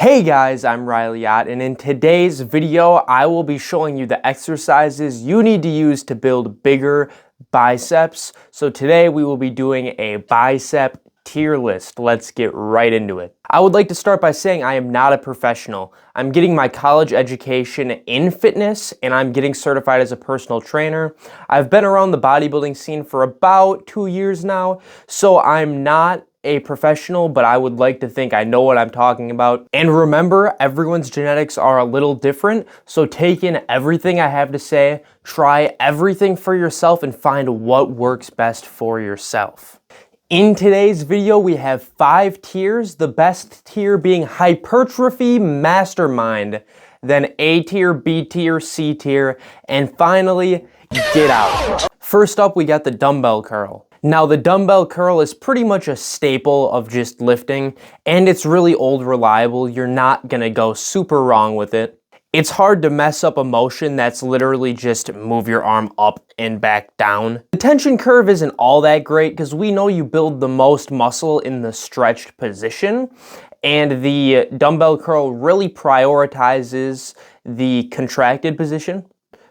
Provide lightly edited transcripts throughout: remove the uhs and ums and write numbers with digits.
Hey guys, I'm Riley Ott, and in today's video, I will be showing you the exercises you need to use to build bigger biceps. So today we will be doing a bicep tier list. Let's get right into it. I would like to start by saying I am not a professional. I'm getting my college education in fitness, and I'm getting certified as a personal trainer. I've been around the bodybuilding scene for about 2 years now, so I'm not a professional, but I would like to think I know what I'm talking about. And remember, everyone's genetics are a little different, so take in everything I have to say, try everything for yourself, and find what works best for yourself. In today's video, we have 5 tiers, the best tier being hypertrophy mastermind, then A tier, B tier, C tier, and finally, get out. First up, we got the dumbbell curl. Now, the dumbbell curl is pretty much a staple of just lifting, and it's really old reliable. You're not gonna go super wrong with it. It's hard to mess up a motion that's literally just move your arm up and back down. The tension curve isn't all that great because we know you build the most muscle in the stretched position, and the dumbbell curl really prioritizes the contracted position.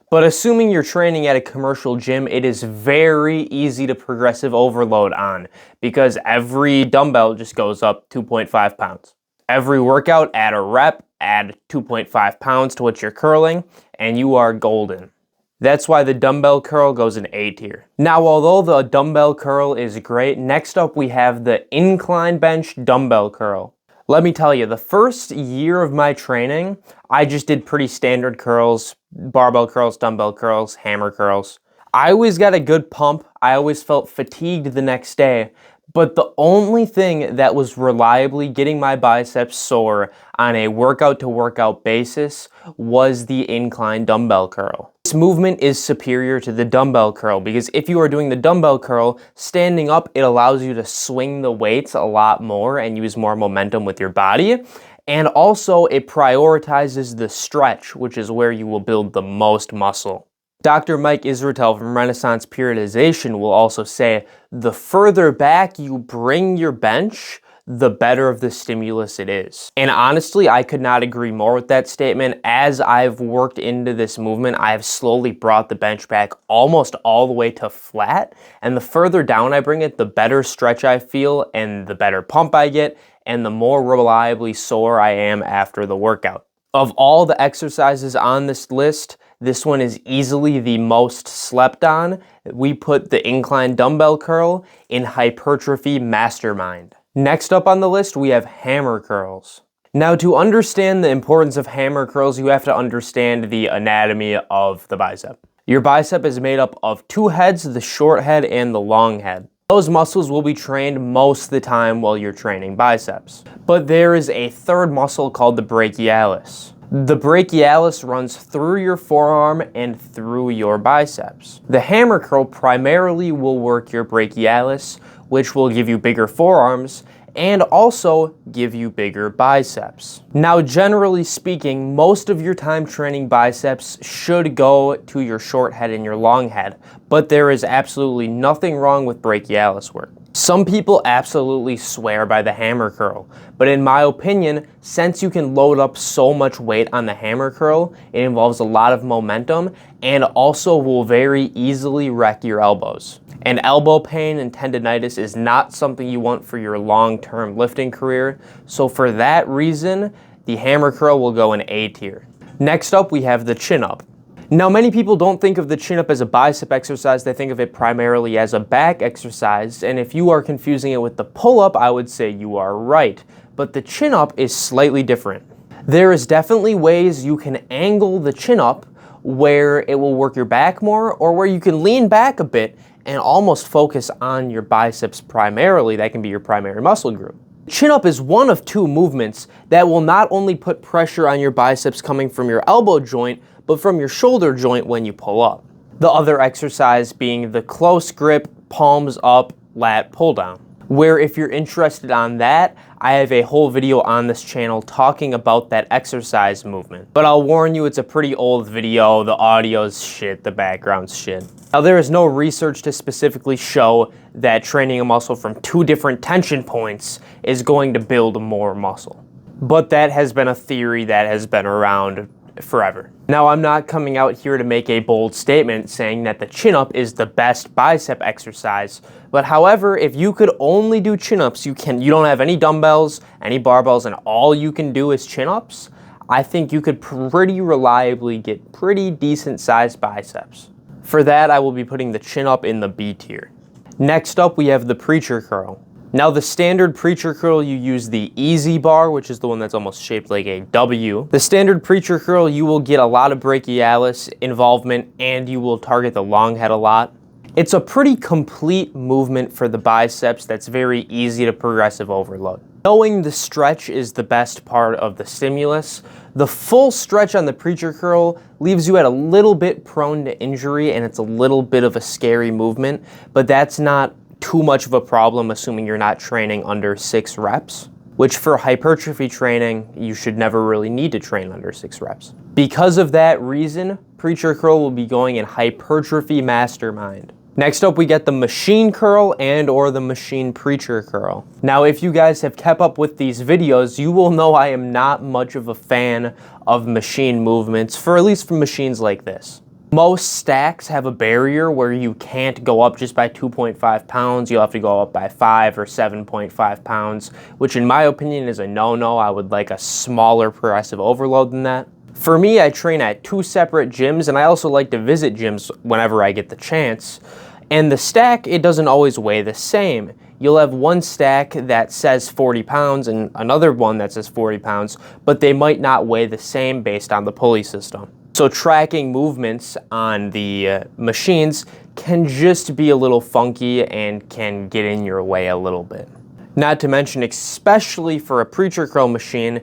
But assuming you're training at a commercial gym, it is very easy to progressive overload on because every dumbbell just goes up 2.5 pounds. Every workout, add a rep, add 2.5 pounds to what you're curling, and you are golden. That's why the dumbbell curl goes in A tier. Now, although the dumbbell curl is great, next up we have the incline bench dumbbell curl. Let me tell you, the first year of my training, I just did pretty standard curls, barbell curls, dumbbell curls, hammer curls. I always got a good pump. I always felt fatigued the next day. But the only thing that was reliably getting my biceps sore on a workout to workout basis was the incline dumbbell curl. This movement is superior to the dumbbell curl because if you are doing the dumbbell curl, standing up, it allows you to swing the weights a lot more and use more momentum with your body. And also it prioritizes the stretch, which is where you will build the most muscle. Dr. Mike Israetel from Renaissance Periodization will also say, the further back you bring your bench, the better of the stimulus it is. And honestly, I could not agree more with that statement. As I've worked into this movement, I have slowly brought the bench back almost all the way to flat. And the further down I bring it, the better stretch I feel and the better pump I get and the more reliably sore I am after the workout. Of all the exercises on this list, this one is easily the most slept on. We put the incline dumbbell curl in hypertrophy mastermind. Next up on the list, we have hammer curls. Now, to understand the importance of hammer curls, you have to understand the anatomy of the bicep. Your bicep is made up of 2 heads, the short head and the long head. Those muscles will be trained most of the time while you're training biceps. But there is a third muscle called the brachialis. The brachialis runs through your forearm and through your biceps. The hammer curl primarily will work your brachialis, which will give you bigger forearms and also give you bigger biceps. Now, generally speaking, most of your time training biceps should go to your short head and your long head, but there is absolutely nothing wrong with brachialis work. Some people absolutely swear by the hammer curl, but in my opinion, since you can load up so much weight on the hammer curl, it involves a lot of momentum and also will very easily wreck your elbows. And elbow pain and tendinitis is not something you want for your long-term lifting career, so for that reason, the hammer curl will go in A tier. Next up, we have the chin-up. Now, many people don't think of the chin-up as a bicep exercise, they think of it primarily as a back exercise, and if you are confusing it with the pull-up, I would say you are right. But the chin-up is slightly different. There is definitely ways you can angle the chin-up where it will work your back more, or where you can lean back a bit and almost focus on your biceps primarily. That can be your primary muscle group. Chin-up is one of 2 movements that will not only put pressure on your biceps coming from your elbow joint, but from your shoulder joint when you pull up. The other exercise being the close grip, palms up, lat pull down. Where if you're interested on that, I have a whole video on this channel talking about that exercise movement. But I'll warn you, it's a pretty old video, the audio's shit, the background's shit. Now, there is no research to specifically show that training a muscle from 2 different tension points is going to build more muscle. but that has been a theory that has been around forever. Now, I'm not coming out here to make a bold statement saying that the chin-up is the best bicep exercise, but however, if you could only do chin-ups, you don't have any dumbbells, any barbells, and all you can do is chin-ups, I think you could pretty reliably get pretty decent sized biceps. For that, I will be putting the chin-up in the B tier. Next up, we have the preacher curl. Now, the standard preacher curl, you use the easy bar, which is the one that's almost shaped like a W. The standard preacher curl, you will get a lot of brachialis involvement and you will target the long head a lot. It's a pretty complete movement for the biceps that's very easy to progressive overload. Knowing the stretch is the best part of the stimulus. The full stretch on the preacher curl leaves you at a little bit prone to injury and it's a little bit of a scary movement, but that's not too much of a problem assuming you're not training under 6 reps, which for hypertrophy training, you should never really need to train under 6 reps. Because of that reason, preacher curl will be going in hypertrophy mastermind. Next up, we get the machine curl and or the machine preacher curl. Now, if you guys have kept up with these videos, you will know I am not much of a fan of machine movements, for at least for machines like this. Most stacks have a barrier where you can't go up just by 2.5 pounds. You'll have to go up by 5 or 7.5 pounds, which in my opinion is a no-no. I would like a smaller progressive overload than that. For me, I train at 2 separate gyms, and I also like to visit gyms whenever I get the chance. And the stack, it doesn't always weigh the same. You'll have one stack that says 40 pounds and another one that says 40 pounds, but they might not weigh the same based on the pulley system. So tracking movements on the machines can just be a little funky and can get in your way a little bit. Not to mention, especially for a preacher curl machine,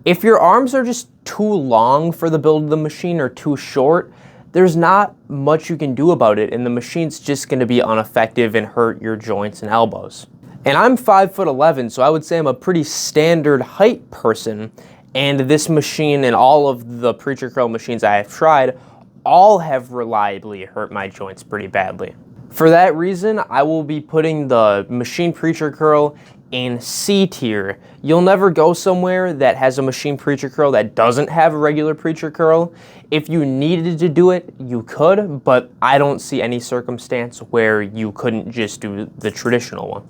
if your arms are just too long for the build of the machine or too short, there's not much you can do about it and the machine's just gonna be ineffective and hurt your joints and elbows. And I'm 5'11", so I would say I'm a pretty standard height person. And this machine and all of the preacher curl machines I have tried all have reliably hurt my joints pretty badly. For that reason, I will be putting the machine preacher curl in C tier. You'll never go somewhere that has a machine preacher curl that doesn't have a regular preacher curl. If you needed to do it, you could, but I don't see any circumstance where you couldn't just do the traditional one.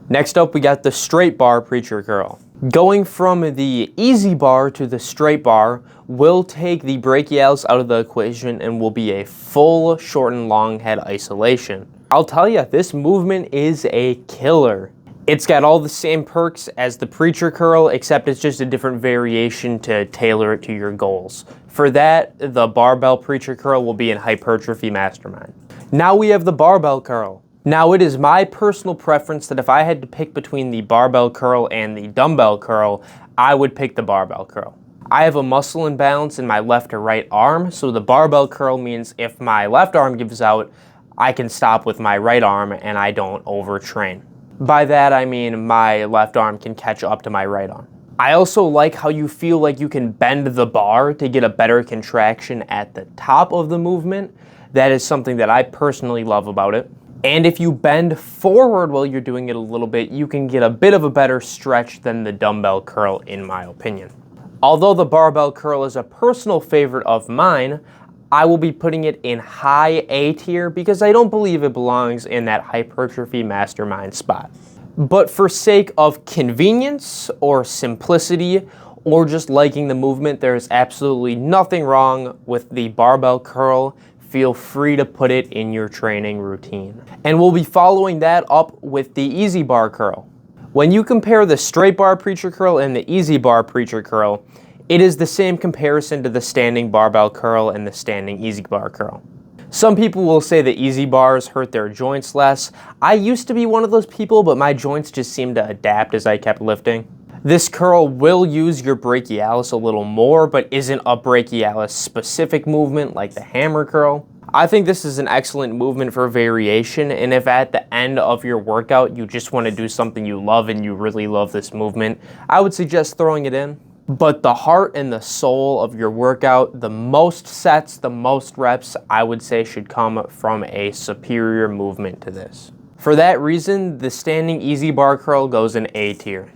Next up, we got the straight bar preacher curl. Going from the easy bar to the straight bar will take the brachialis out of the equation and will be a full shortened long head isolation. I'll tell you, this movement is a killer. It's got all the same perks as the preacher curl, except it's just a different variation to tailor it to your goals. For that, the barbell preacher curl will be in hypertrophy mastermind. Now we have the barbell curl. Now, it is my personal preference that if I had to pick between the barbell curl and the dumbbell curl, I would pick the barbell curl. I have a muscle imbalance in my left to right arm, so the barbell curl means if my left arm gives out, I can stop with my right arm and I don't overtrain. By that, I mean my left arm can catch up to my right arm. I also like how you feel like you can bend the bar to get a better contraction at the top of the movement. That is something that I personally love about it. And if you bend forward while you're doing it a little bit, you can get a bit of a better stretch than the dumbbell curl, in my opinion. Although the barbell curl is a personal favorite of mine, I will be putting it in high A tier because I don't believe it belongs in that hypertrophy mastermind spot. But for sake of convenience or simplicity or just liking the movement, there is absolutely nothing wrong with the barbell curl. Feel free to put it in your training routine. And we'll be following that up with the easy bar curl. When you compare the straight bar preacher curl and the easy bar preacher curl, it is the same comparison to the standing barbell curl and the standing easy bar curl. Some people will say the easy bars hurt their joints less. I used to be one of those people, but my joints just seemed to adapt as I kept lifting. This curl will use your brachialis a little more, but isn't a brachialis specific movement like the hammer curl. I think this is an excellent movement for variation, and if at the end of your workout you just want to do something you love and you really love this movement, I would suggest throwing it in. But the heart and the soul of your workout, the most sets, the most reps, I would say should come from a superior movement to this. For that reason, the standing easy bar curl goes in A tier.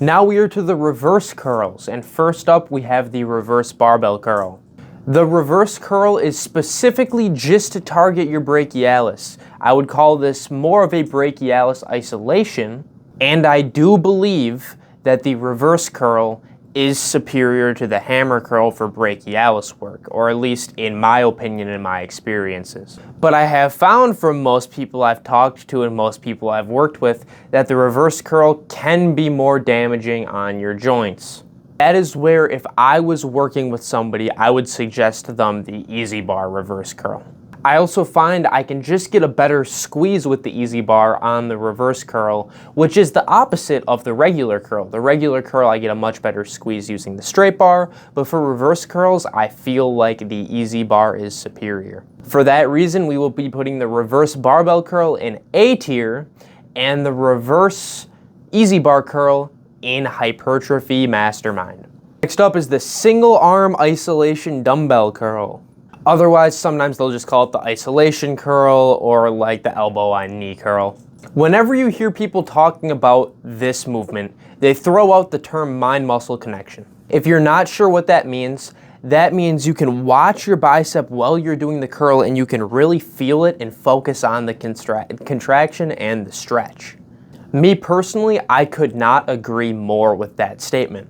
Now we are to the reverse curls, and first up we have the reverse barbell curl. The reverse curl is specifically just to target your brachialis. I would call this more of a brachialis isolation, and I do believe that the reverse curl is superior to the hammer curl for brachialis work, or at least in my opinion and my experiences. But I have found from most people I've talked to and most people I've worked with that the reverse curl can be more damaging on your joints. That is where if I was working with somebody, I would suggest to them the EZ bar reverse curl. I also find I can just get a better squeeze with the EZ bar on the reverse curl, which is the opposite of the regular curl. The regular curl, I get a much better squeeze using the straight bar, but for reverse curls, I feel like the EZ bar is superior. For that reason, we will be putting the reverse barbell curl in A tier and the reverse EZ bar curl in hypertrophy mastermind. Next up is the single arm isolation dumbbell curl. Otherwise, sometimes they'll just call it the isolation curl or like the elbow on knee curl. Whenever you hear people talking about this movement, they throw out the term mind-muscle connection. If you're not sure what that means you can watch your bicep while you're doing the curl and you can really feel it and focus on the contraction and the stretch. Me personally, I could not agree more with that statement.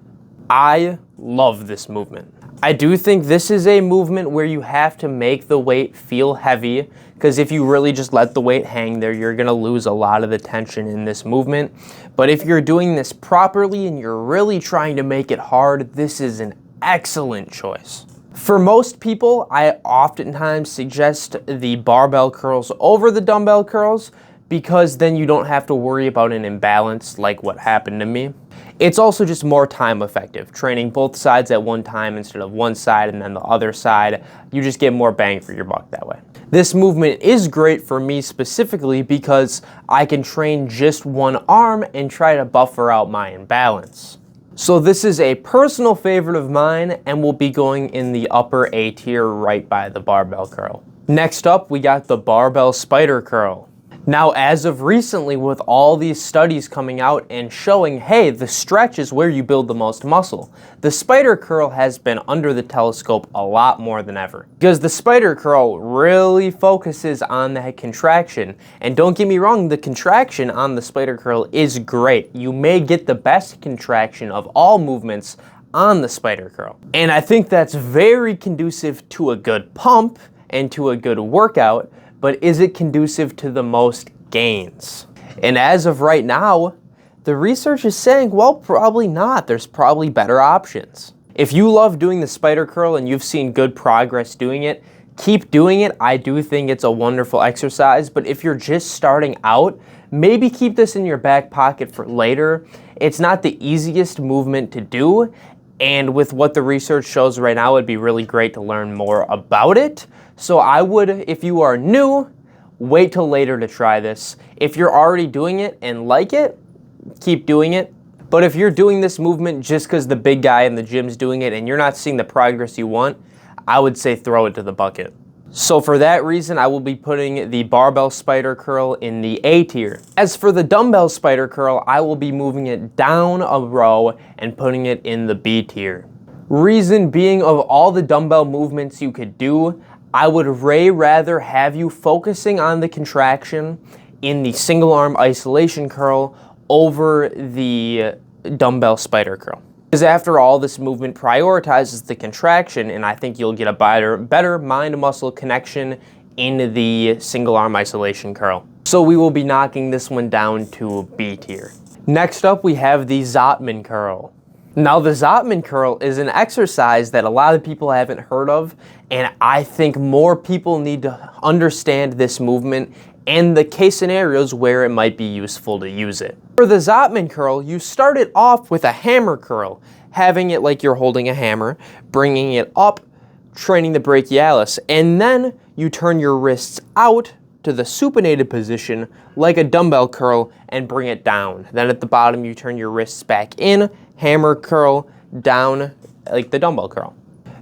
I love this movement. I do think this is a movement where you have to make the weight feel heavy, because if you really just let the weight hang there, you're gonna lose a lot of the tension in this movement. But if you're doing this properly and you're really trying to make it hard, this is an excellent choice. For most people, I oftentimes suggest the barbell curls over the dumbbell curls, because then you don't have to worry about an imbalance like what happened to me. It's also just more time effective. Training both sides at one time instead of one side and then the other side, you just get more bang for your buck that way. This movement is great for me specifically because I can train just one arm and try to buffer out my imbalance. So this is a personal favorite of mine and will be going in the upper A tier right by the barbell curl. Next up, we got the barbell spider curl. Now, as of recently, with all these studies coming out and showing, hey, the stretch is where you build the most muscle, the spider curl has been under the telescope a lot more than ever. Because the spider curl really focuses on that contraction. And don't get me wrong, the contraction on the spider curl is great. You may get the best contraction of all movements on the spider curl. And I think that's very conducive to a good pump and to a good workout. But is it conducive to the most gains? And as of right now, the research is saying, well, probably not. There's probably better options. If you love doing the spider curl and you've seen good progress doing it, keep doing it. I do think it's a wonderful exercise, but if you're just starting out, maybe keep this in your back pocket for later. It's not the easiest movement to do, and with what the research shows right now, it'd be really great to learn more about it. So I would, if you are new, wait till later to try this. If you're already doing it and like it, keep doing it. But if you're doing this movement just because the big guy in the gym's doing it and you're not seeing the progress you want, I would say throw it to the bucket. So for that reason, I will be putting the barbell spider curl in the A tier. As for the dumbbell spider curl, I will be moving it down a row and putting it in the B tier. Reason being, of all the dumbbell movements you could do, I would rather have you focusing on the contraction in the single arm isolation curl over the dumbbell spider curl. Because after all, this movement prioritizes the contraction, and I think you'll get a better mind-muscle connection in the single arm isolation curl. So we will be knocking this one down to B tier. Next up, we have the Zottman curl. Now, the Zottman curl is an exercise that a lot of people haven't heard of, and I think more people need to understand this movement and the case scenarios where it might be useful to use it. For the Zottman curl, you start it off with a hammer curl, having it like you're holding a hammer, bringing it up, training the brachialis, and then you turn your wrists out to the supinated position like a dumbbell curl and bring it down. Then at the bottom, you turn your wrists back in, hammer curl, down like the dumbbell curl.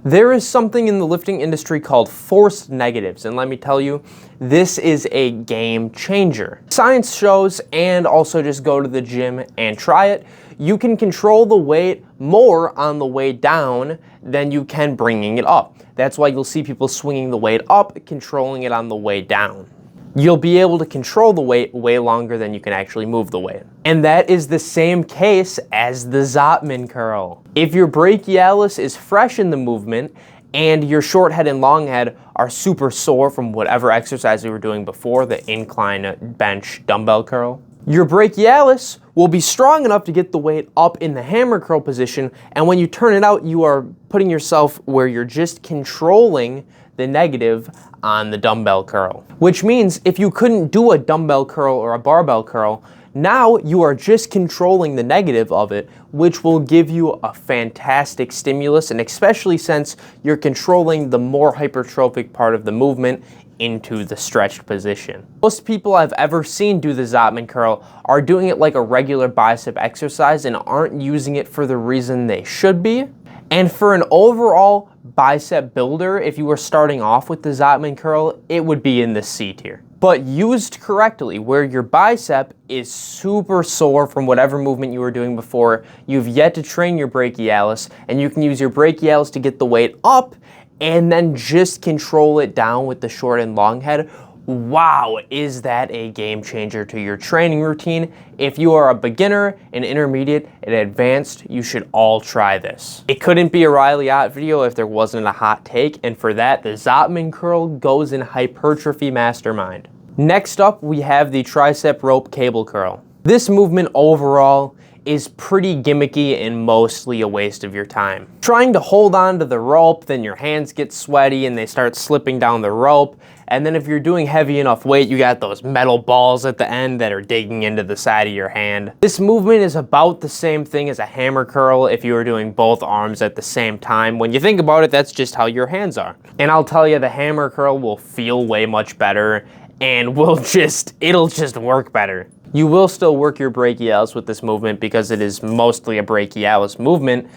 There is something in the lifting industry called forced negatives, and let me tell you, this is a game changer. Science shows, and also just go to the gym and try it, you can control the weight more on the way down than you can bringing it up. That's why you'll see people swinging the weight up, controlling it on the way down. You'll be able to control the weight way longer than you can actually move the weight. And that is the same case as the Zottman curl. If your brachialis is fresh in the movement and your short head and long head are super sore from whatever exercise we were doing before, the incline bench dumbbell curl, your brachialis will be strong enough to get the weight up in the hammer curl position, and when you turn it out, you are putting yourself where you're just controlling the negative on the dumbbell curl. Which means if you couldn't do a dumbbell curl or a barbell curl, now you are just controlling the negative of it, which will give you a fantastic stimulus, and especially since you're controlling the more hypertrophic part of the movement into the stretched position. Most people I've ever seen do the Zottman curl are doing it like a regular bicep exercise and aren't using it for the reason they should be. And for an overall bicep builder, if you were starting off with the Zottman curl, it would be in the C tier. But used correctly, where your bicep is super sore from whatever movement you were doing before, you've yet to train your brachialis, and you can use your brachialis to get the weight up and then just control it down with the short and long head. Wow, is that a game changer to your training routine? If you are a beginner, an intermediate, an advanced, you should all try this. It couldn't be a Riley Ott video if there wasn't a hot take, and for that, the Zottman curl goes in Hypertrophy Mastermind. Next up, we have the tricep rope cable curl. This movement overall is pretty gimmicky and mostly a waste of your time. Trying to hold on to the rope, then your hands get sweaty and they start slipping down the rope. And then if you're doing heavy enough weight, you got those metal balls at the end that are digging into the side of your hand. This movement is about the same thing as a hammer curl if you were doing both arms at the same time. When you think about it, that's just how your hands are. And I'll tell you, the hammer curl will feel way much better and it'll just work better. You will still work your brachialis with this movement because it is mostly a brachialis movement.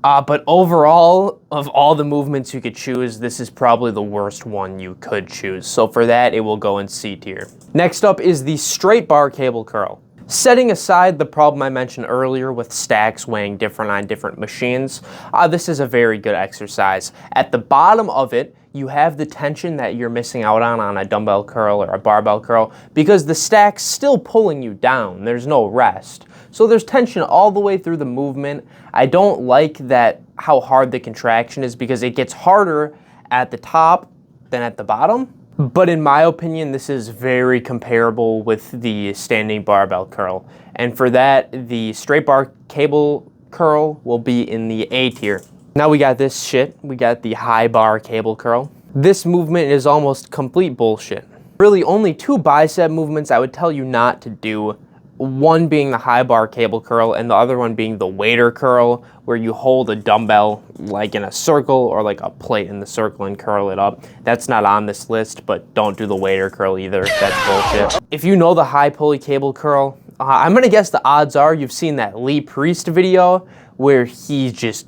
But overall, of all the movements you could choose, this is probably the worst one you could choose. So for that, it will go in C tier. Next up is the straight bar cable curl. Setting aside the problem I mentioned earlier with stacks weighing different on different machines, this is a very good exercise. At the bottom of it, you have the tension that you're missing out on a dumbbell curl or a barbell curl because the stack's still pulling you down. There's no rest. So there's tension all the way through the movement. I don't like that how hard the contraction is because it gets harder at the top than at the bottom. But in my opinion, this is very comparable with the standing barbell curl. And for that, the straight bar cable curl will be in the A tier. Now we got this shit. We got the high bar cable curl. This movement is almost complete bullshit. Really only two bicep movements I would tell you not to do. One being the high bar cable curl and the other one being the waiter curl, where you hold a dumbbell like in a circle or like a plate in the circle and curl it up. That's not on this list, but don't do the waiter curl either. That's bullshit. If you know the high pulley cable curl, I'm gonna guess the odds are you've seen that Lee Priest video where he just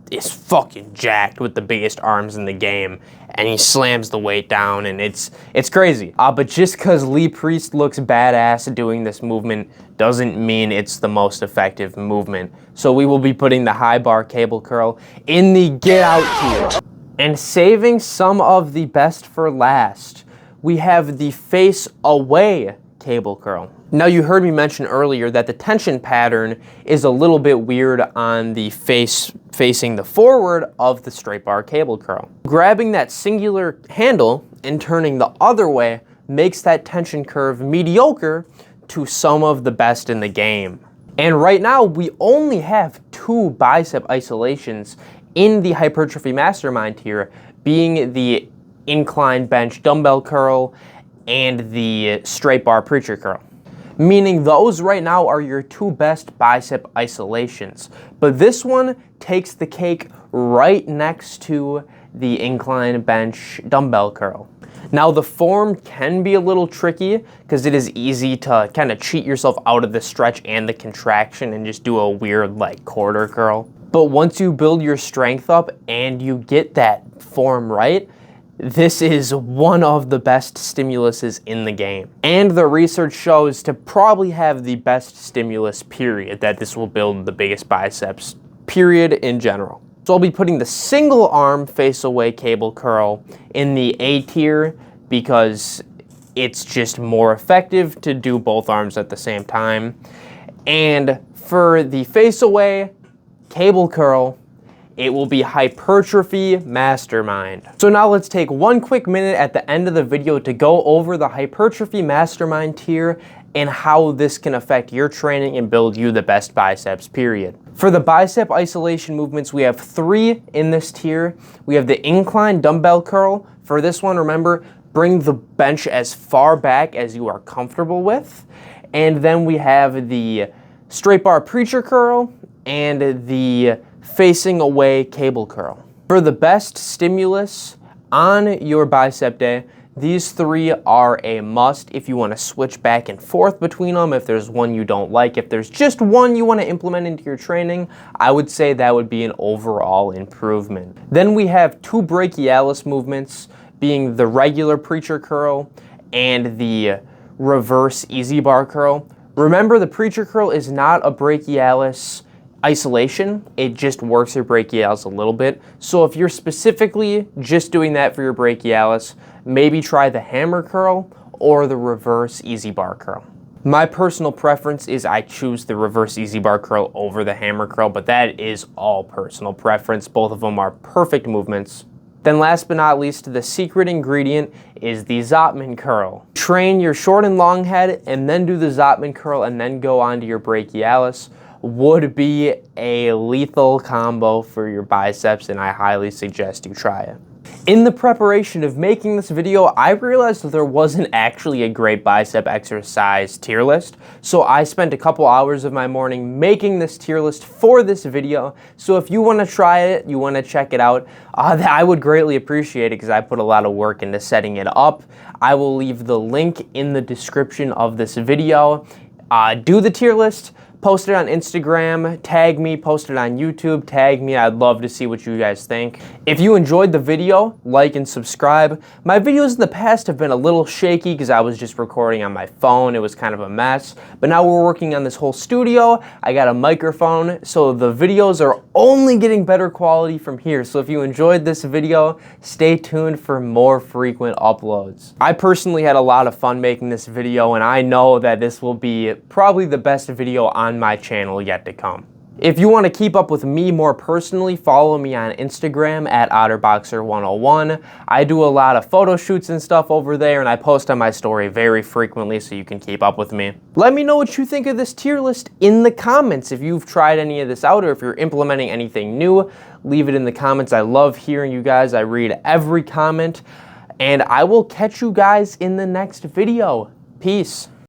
is fucking jacked with the biggest arms in the game and he slams the weight down and it's crazy. But just because Lee Priest looks badass doing this movement doesn't mean it's the most effective movement. So we will be putting the high bar cable curl in the get out tier. And saving some of the best for last, we have the face away cable curl. Now you heard me mention earlier that the tension pattern is a little bit weird on the face facing the forward of the straight bar cable curl. Grabbing that singular handle and turning the other way makes that tension curve mediocre to some of the best in the game. And right now we only have two bicep isolations in the Hypertrophy Mastermind tier, being the incline bench dumbbell curl and the straight bar preacher curl. Meaning those right now are your two best bicep isolations. But this one takes the cake right next to the incline bench dumbbell curl. Now the form can be a little tricky because it is easy to kind of cheat yourself out of the stretch and the contraction and just do a weird like quarter curl. But once you build your strength up and you get that form right, this is one of the best stimuluses in the game. And the research shows to probably have the best stimulus, period, that this will build the biggest biceps, period, in general. So I'll be putting the single arm face away cable curl in the A tier because it's just more effective to do both arms at the same time. And for the face away cable curl, it will be hypertrophy mastermind. So now let's take one quick minute at the end of the video to go over the hypertrophy mastermind tier and how this can affect your training and build you the best biceps, period. For the bicep isolation movements, we have 3 in this tier. We have the incline dumbbell curl. For this one, remember, bring the bench as far back as you are comfortable with. And then we have the straight bar preacher curl and the facing away cable curl. For the best stimulus on your bicep day, these 3 are a must if you want to switch back and forth between them. If there's one you don't like, if there's just one you want to implement into your training, I would say that would be an overall improvement. Then we have 2 brachialis movements, being the regular preacher curl and the reverse easy bar curl. Remember, the preacher curl is not a brachialis isolation, it just works your brachialis a little bit. So if you're specifically just doing that for your brachialis, maybe try the hammer curl or the reverse easy bar curl. My personal preference is I choose the reverse easy bar curl over the hammer curl, but that is all personal preference. Both of them are perfect movements. Then last but not least, the secret ingredient is the Zottman curl. Train your short and long head and then do the Zottman curl and then go on to your brachialis. Would be a lethal combo for your biceps, and I highly suggest you try it. In the preparation of making this video, I realized that there wasn't actually a great bicep exercise tier list, so I spent a couple hours of my morning making this tier list for this video. So if you want to try it, you want to check it out, I would greatly appreciate it because I put a lot of work into setting it up. I will leave the link in the description of this video. Do the tier list. Post it on Instagram, tag me, post it on YouTube, tag me. I'd love to see what you guys think. If you enjoyed the video, like and subscribe. My videos in the past have been a little shaky because I was just recording on my phone. It was kind of a mess. But now we're working on this whole studio. I got a microphone, so the videos are only getting better quality from here. So if you enjoyed this video, stay tuned for more frequent uploads. I personally had a lot of fun making this video, and I know that this will be probably the best video on my channel yet to come. If you want to keep up with me more personally, follow me on Instagram at OtterBoxer101. I do a lot of photo shoots and stuff over there, and I post on my story very frequently so you can keep up with me. Let me know what you think of this tier list in the comments. If you've tried any of this out or if you're implementing anything new, leave it in the comments. I love hearing you guys. I read every comment, and I will catch you guys in the next video. Peace.